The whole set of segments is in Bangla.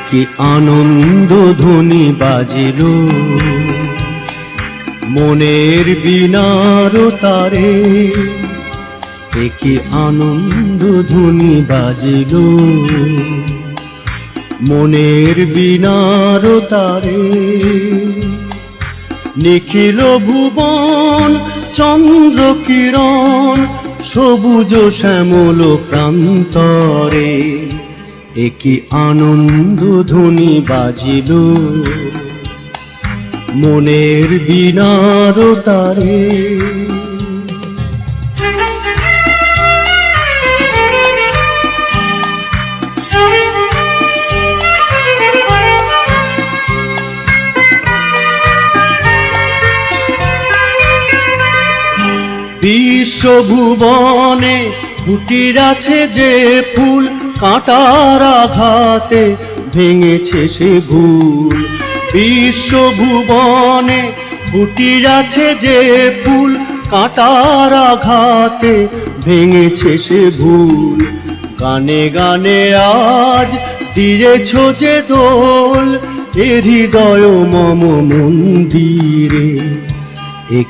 কি আনন্দ ধ্বনি বাজিল, মনের বীণার তারে। কি আনন্দ ধ্বনি বাজিল, মনের বীণার তারে। নিখিল ভুবন চন্দ্র কিরণ, সবুজ শ্যামল প্রান্তরে। কি আনন্দ ধ্বনি বাজিল, মনের বীণার তারে। বিশ্বভুবনে ফুটির আছে যে ফুল, কাঁটার আঘাতে ভেঙেছে সে ভুল। বিশ্বভুবনে ফুটির আছে যে ফুল, কাঁটার আঘাতে ভেঙেছে সে ভুল। গানে গানে আজ দিয়েছ যে দোল, এ হৃদয় মম মন্দিরে।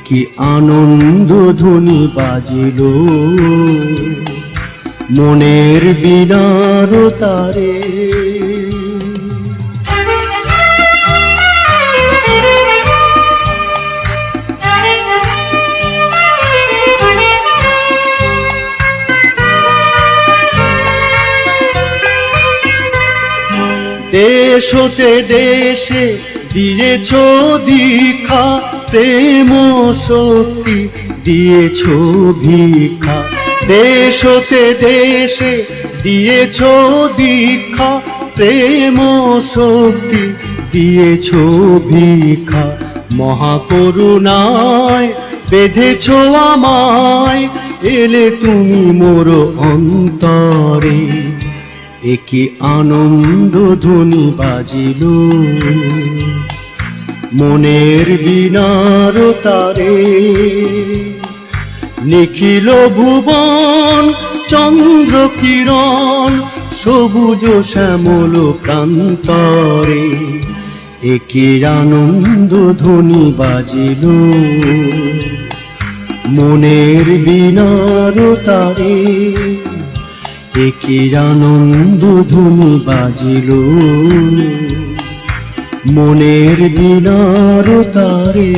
কি আনন্দ ধ্বনি বাজিল, মনের বীণার তারে। দেশ হতে দেশে দিয়েছ দীক্ষা, প্রেম শক্তি দিয়েছ ভিক্ষা। দেশ হতে দেশে দিয়েছ দীক্ষা, প্রেম শক্তি দিয়েছ ভিক্ষা। মহাকরুণায় বেঁধেছ আমায়, এলে তুমি মোর অন্তরে। কি আনন্দ ধ্বনি বাজিল, মনের বীণার তারে। নিখিল ভুবন চন্দ্র কিরণ, সবুজ শ্যামল প্রান্তরে। কি আনন্দ ধ্বনি বাজিল, মনের বীণার তারে। কি আনন্দ ধ্বনি বাজিল, মনের বীণার তারে।